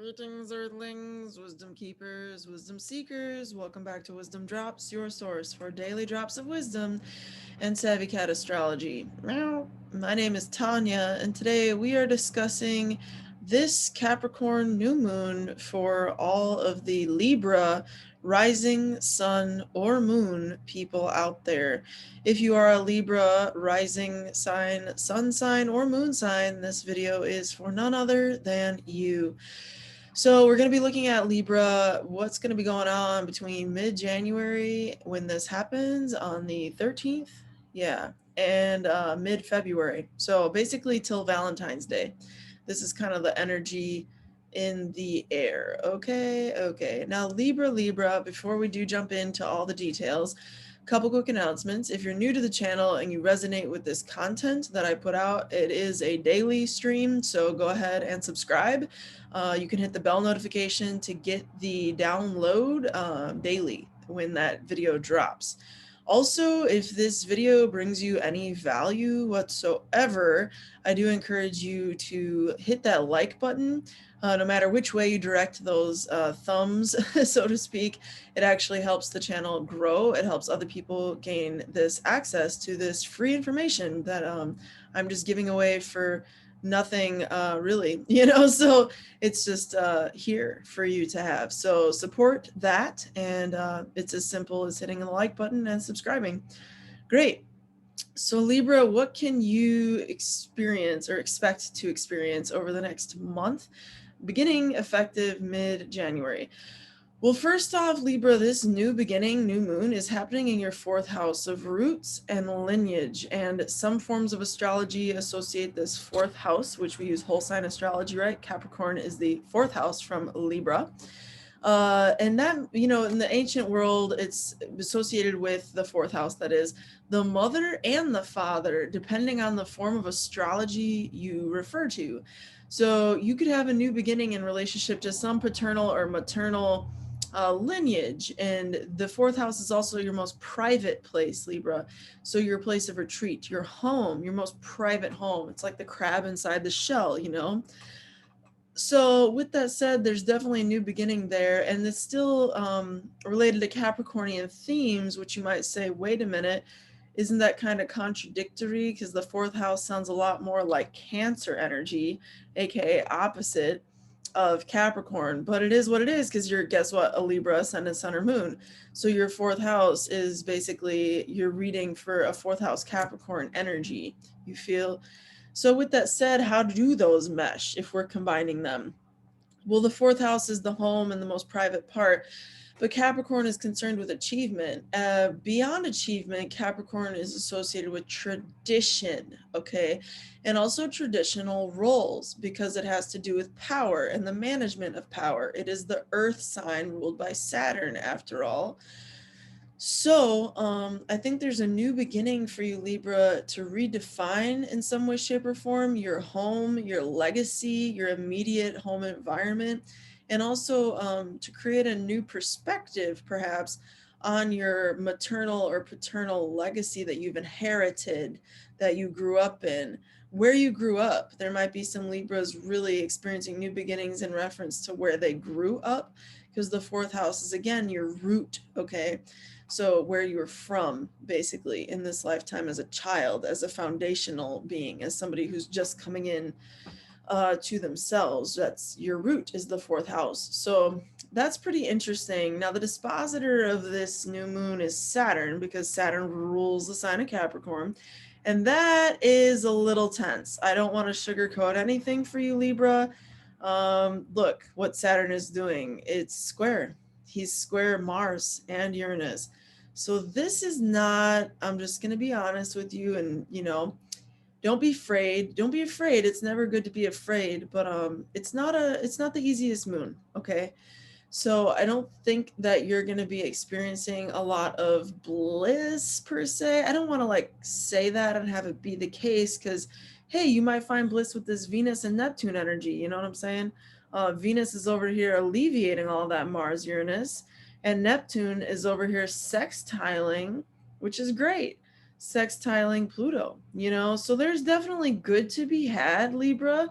Greetings, Earthlings, wisdom keepers, wisdom seekers. Welcome back to WizdomDropz, your source for daily drops of wisdom and savvy cat astrology. Meow. My name is Tonia, and today we are discussing this Capricorn new moon for all of the Libra rising, sun, or moon people out there. If you are a Libra rising sign, sun sign, or moon sign, this video is for none other than you. So we're going to be looking at Libra, what's going to be going on between mid-January when this happens on the 13th, yeah, and mid-February. So basically till Valentine's Day. This is kind of the energy in the air. Okay. Now Libra, before we do jump into all the details, couple quick announcements. If you're new to the channel and you resonate with this content that I put out, it is a daily stream, so go ahead and subscribe. You can hit the bell notification to get the download daily when that video drops. Also, if this video brings you any value whatsoever, I do encourage you to hit that like button. No matter which way you direct those thumbs, so to speak, it actually helps the channel grow. It helps other people gain this access to this free information that I'm just giving away for nothing really, so it's just here for you to have. So support that, and it's as simple as hitting the like button and subscribing. Great. So Libra, what can you experience or expect to experience over the next month, beginning effective mid-January? Well, first off, Libra, this new beginning, new moon, is happening in your fourth house of roots and lineage. And some forms of astrology associate this fourth house, which we use whole sign astrology, right? Capricorn is the fourth house from Libra. And that, in the ancient world, it's associated with the fourth house, that is the mother and the father, depending on the form of astrology you refer to. So you could have a new beginning in relationship to some paternal or maternal lineage. And the fourth house is also your most private place, Libra. So your place of retreat, your home, your most private home. It's like the crab inside the shell, So with that said, there's definitely a new beginning there, and it's still related to Capricornian themes, which you might say, wait a minute, isn't that kind of contradictory? Because the fourth house sounds a lot more like Cancer energy, aka opposite of Capricorn, but it is what it is, because you're, guess what, a Libra ascendant, sun, or moon. So your fourth house is basically your reading for a fourth house Capricorn energy, you feel? So with that said, how do those mesh if we're combining them? Well, the fourth house is the home and the most private part, but Capricorn is concerned with achievement. Beyond achievement, Capricorn is associated with tradition, okay? And also traditional roles, because it has to do with power and the management of power. It is the earth sign ruled by Saturn, after all. So I think there's a new beginning for you, Libra, to redefine in some way, shape, or form your home, your legacy, your immediate home environment, and also to create a new perspective, perhaps, on your maternal or paternal legacy that you've inherited, that you grew up in, where you grew up. There might be some Libras really experiencing new beginnings in reference to where they grew up, because the fourth house is, again, your root, okay? So where you're from, basically, in this lifetime as a child, as a foundational being, as somebody who's just coming in to themselves. That's your root, is the fourth house. So that's pretty interesting. Now, the dispositor of this new moon is Saturn, because Saturn rules the sign of Capricorn. And that is a little tense. I don't want to sugarcoat anything for you, Libra. Look what Saturn is doing. It's square. He's square Mars and Uranus. So this is not, I'm just going to be honest with you, and, don't be afraid. Don't be afraid. It's never good to be afraid, but it's not the easiest moon, okay? So I don't think that you're going to be experiencing a lot of bliss per se. I don't want to like say that and have it be the case, because hey, you might find bliss with this Venus and Neptune energy, you know what I'm saying? Venus is over here alleviating all that Mars Uranus, and Neptune is over here sextiling, which is great, sextiling Pluto, so there's definitely good to be had, Libra.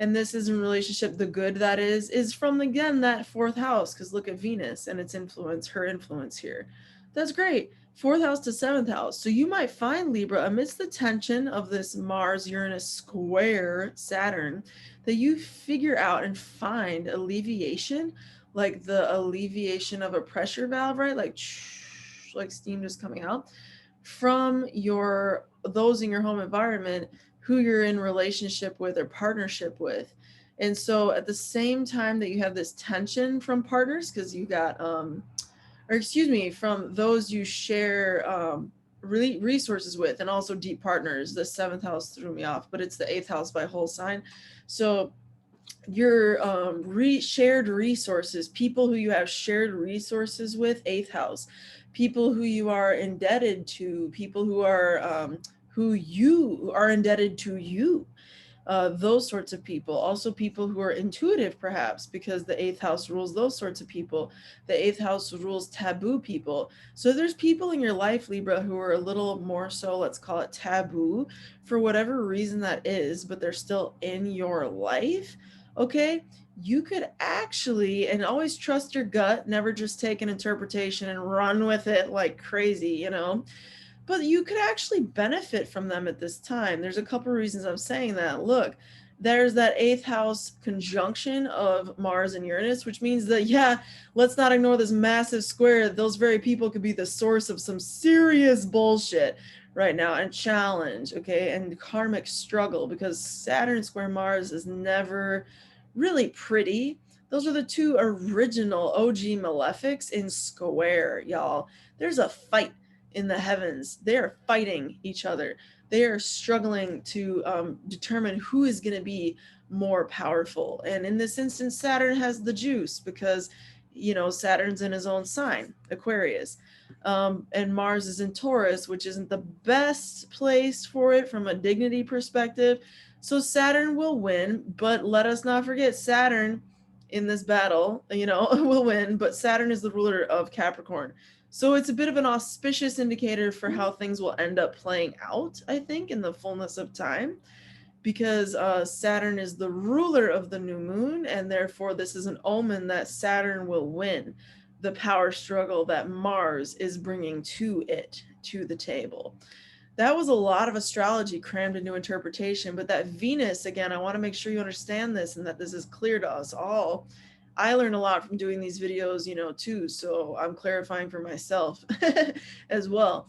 And this is in relationship, the good that is from, again, that fourth house, because look at Venus and its influence, her influence here. That's great. Fourth house to seventh house. So you might find, Libra, amidst the tension of this Mars-Uranus square Saturn, that you figure out and find alleviation, like the alleviation of a pressure valve, right? Like steam just coming out from those in your home environment who you're in relationship with or partnership with. And so at the same time that you have this tension from partners, because you got from those you share really resources with, and also deep partners. The seventh house threw me off, but it's the eighth house by whole sign. So your shared resources, people who you have shared resources with, eighth house, people who you are indebted to, people who you are indebted to you, those sorts of people. Also people who are intuitive, perhaps, because the eighth house rules those sorts of people. The eighth house rules taboo people. So there's people in your life, Libra, who are a little more so, let's call it taboo, for whatever reason that is, but they're still in your life. Okay, you could actually, and always trust your gut, never just take an interpretation and run with it like crazy, you know, but you could actually benefit from them at this time. There's a couple of reasons I'm saying that. Look, there's that eighth house conjunction of Mars and Uranus, which means that, yeah, let's not ignore this massive square. Those very people could be the source of some serious bullshit right now, and challenge, okay, and karmic struggle, because Saturn square Mars is never really pretty. Those are the two original OG malefics in square, y'all. There's a fight in the heavens. They are fighting each other. They are struggling to determine who is going to be more powerful. And in this instance, Saturn has the juice because, you know, Saturn's in his own sign, Aquarius. And Mars is in Taurus, which isn't the best place for it from a dignity perspective. So Saturn will win, but let us not forget Saturn in this battle, you know, will win, but Saturn is the ruler of Capricorn. So it's a bit of an auspicious indicator for how things will end up playing out, I think, in the fullness of time, because Saturn is the ruler of the new moon, and therefore this is an omen that Saturn will win the power struggle that Mars is bringing to the table. That was a lot of astrology crammed into interpretation, but that Venus, again, I want to make sure you understand this and that this is clear to us all. I learn a lot from doing these videos, you know, too, so I'm clarifying for myself as well.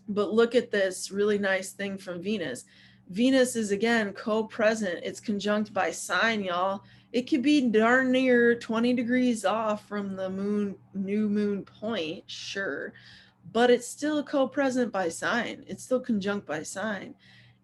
But look at this really nice thing from Venus. Venus is, again, co-present. It's conjunct by sign, y'all. It could be darn near 20 degrees off from the new moon point, sure, but it's still co-present by sign. It's still conjunct by sign.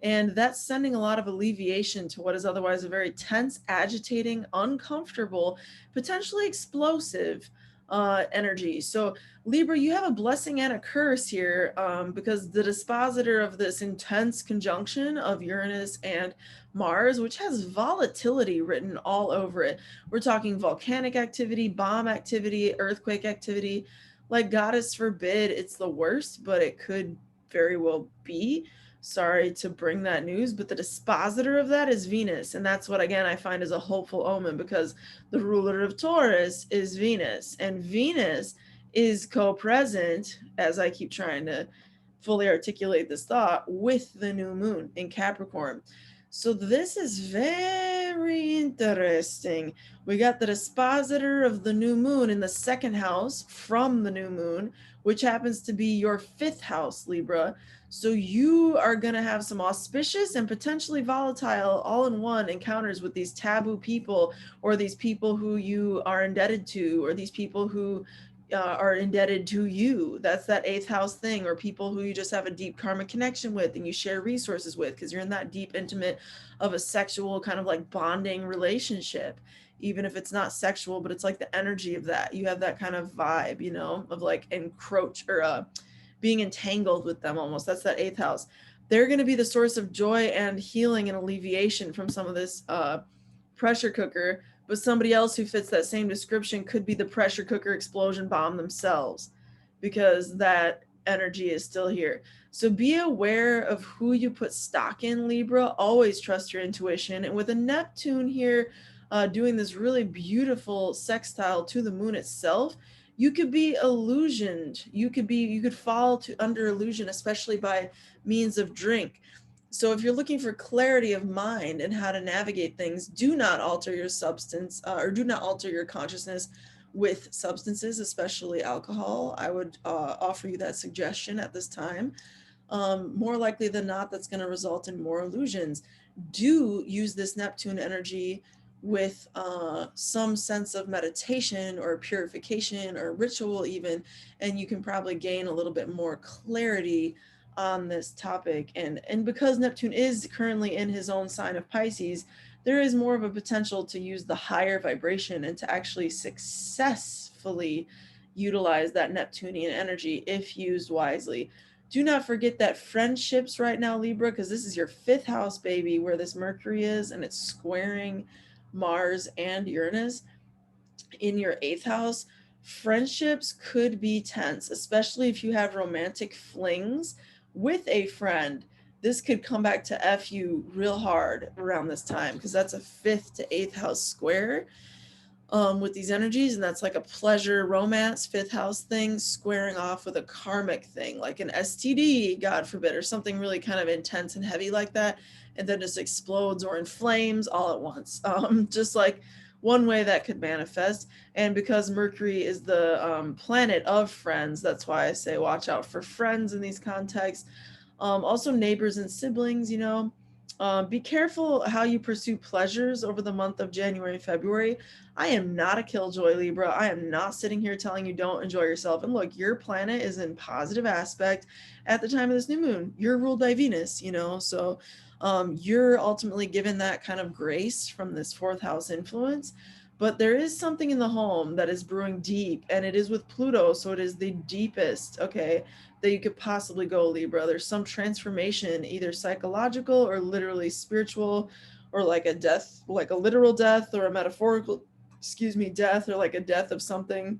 And that's sending a lot of alleviation to what is otherwise a very tense, agitating, uncomfortable, potentially explosive energy. So Libra, you have a blessing and a curse here, because the dispositor of this intense conjunction of Uranus and Mars, which has volatility written all over it. We're talking volcanic activity, bomb activity, earthquake activity. Like, goddess forbid it's the worst, but it could very well be. Sorry to bring that news, but the dispositor of that is Venus. And that's what, again, I find is a hopeful omen, because the ruler of Taurus is Venus, and Venus is co-present, as I keep trying to fully articulate this thought, with the new moon in Capricorn. So this is very interesting. We got the dispositor of the new moon in the second house from the new moon, which happens to be your fifth house, Libra. So you are going to have some auspicious and potentially volatile all-in-one encounters with these taboo people, or these people who you are indebted to, or these people who are indebted to you. That's that eighth house thing, or people who you just have a deep karmic connection with and you share resources with, because you're in that deep, intimate of a sexual kind of like bonding relationship, even if it's not sexual, but it's like the energy of that. You have that kind of vibe, you know, of like encroach or being entangled with them almost. That's that eighth house. They're going to be the source of joy and healing and alleviation from some of this pressure cooker, but somebody else who fits that same description could be the pressure cooker explosion bomb themselves, because that energy is still here. So be aware of who you put stock in, Libra. Always trust your intuition. And with a Neptune here doing this really beautiful sextile to the moon itself, you could be illusioned. You could fall under illusion, especially by means of drink. So if you're looking for clarity of mind and how to navigate things, do not alter your substance or do not alter your consciousness with substances, especially alcohol. I would offer you that suggestion at this time. More likely than not, that's going to result in more illusions. Do use this Neptune energy with some sense of meditation or purification or ritual even, and you can probably gain a little bit more clarity on this topic. And because Neptune is currently in his own sign of Pisces, there is more of a potential to use the higher vibration and to actually successfully utilize that Neptunian energy if used wisely. Do not forget that friendships right now, Libra, because this is your 5th house, baby, where this Mercury is, and it's squaring Mars and Uranus in your 8th house. Friendships could be tense, especially if you have romantic flings with a friend. This could come back to F you real hard around this time, because that's a 5th to 8th house square with these energies, and that's like a pleasure romance 5th house thing squaring off with a karmic thing like an STD, God forbid, or something really kind of intense and heavy like that, and then just explodes or inflames all at once. Just like one way that could manifest. And because Mercury is the planet of friends, that's why I say watch out for friends in these contexts. Also neighbors and siblings, you know. Be careful how you pursue pleasures over the month of January and February. I am not a killjoy, Libra. I am not sitting here telling you don't enjoy yourself. And look, your planet is in positive aspect at the time of this new moon. You're ruled by Venus, you know, so you're ultimately given that kind of grace from this 4th house influence. But there is something in the home that is brewing deep, and it is with Pluto, so it is the deepest, okay, that you could possibly go, Libra. There's some transformation, either psychological or literally spiritual, or like a death, like a literal death, or a metaphorical, death, or like a death of something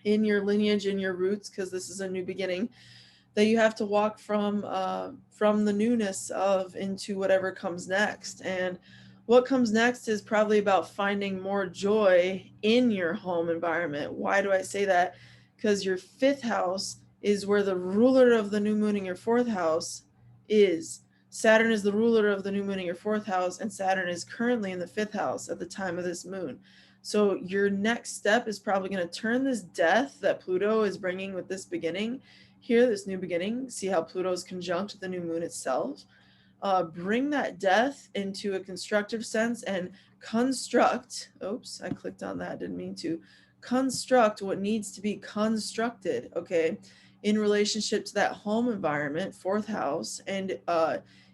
in your lineage, in your roots, because this is a new beginning that you have to walk from the newness of into whatever comes next. And what comes next is probably about finding more joy in your home environment. Why do I say that? Because your 5th house is where the ruler of the new moon in your 4th house is. Saturn is the ruler of the new moon in your 4th house, and Saturn is currently in the 5th house at the time of this moon. So your next step is probably going to turn this death that Pluto is bringing with this beginning here, this new beginning. See how Pluto is conjunct the new moon itself. Bring that death into a constructive sense and construct. Oops, I clicked on that, didn't mean to. Construct what needs to be constructed, okay, in relationship to that home environment, 4th house, and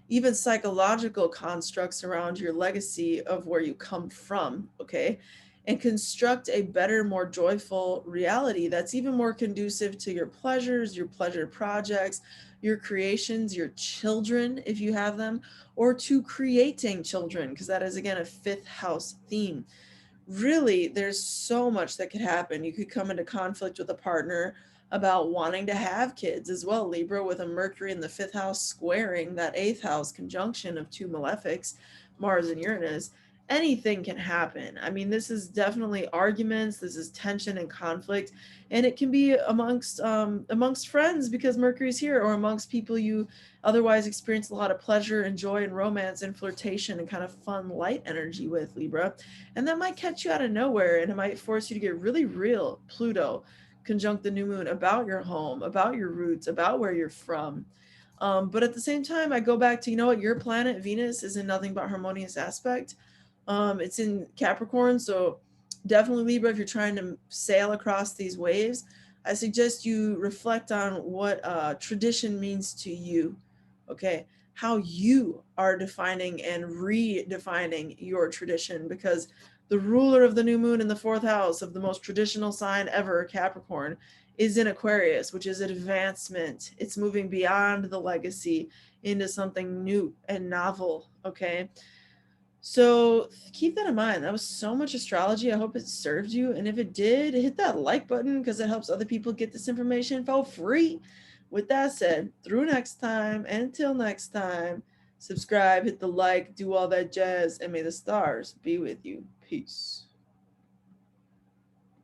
even psychological constructs around your legacy of where you come from, okay, and construct a better, more joyful reality that's even more conducive to your pleasures, your pleasure projects, your creations, your children, if you have them, or to creating children, because that is, again, a 5th house theme. Really, there's so much that could happen. You could come into conflict with a partner about wanting to have kids as well, Libra, with a Mercury in the 5th house squaring that 8th house conjunction of 2 malefics, Mars and Uranus. Anything can happen. I mean, this is definitely arguments, this is tension and conflict, and it can be amongst friends because Mercury's here, or amongst people you otherwise experience a lot of pleasure and joy and romance and flirtation and kind of fun light energy with, Libra. And that might catch you out of nowhere, and it might force you to get really real, Pluto conjunct the new moon, about your home, about your roots, about where you're from. But at the same time, I go back to, you know what, your planet, Venus, is in nothing but harmonious aspect. It's in Capricorn, so definitely, Libra, if you're trying to sail across these waves, I suggest you reflect on what tradition means to you, okay? How you are defining and redefining your tradition, because the ruler of the new moon in the 4th house of the most traditional sign ever, Capricorn, is in Aquarius, which is advancement. It's moving beyond the legacy into something new and novel, okay? So keep that in mind. That was so much astrology. I hope it served you. And if it did, hit that like button because it helps other people get this information for free. With that said, through next time, until next time, subscribe, hit the like, do all that jazz, and may the stars be with you. Peace.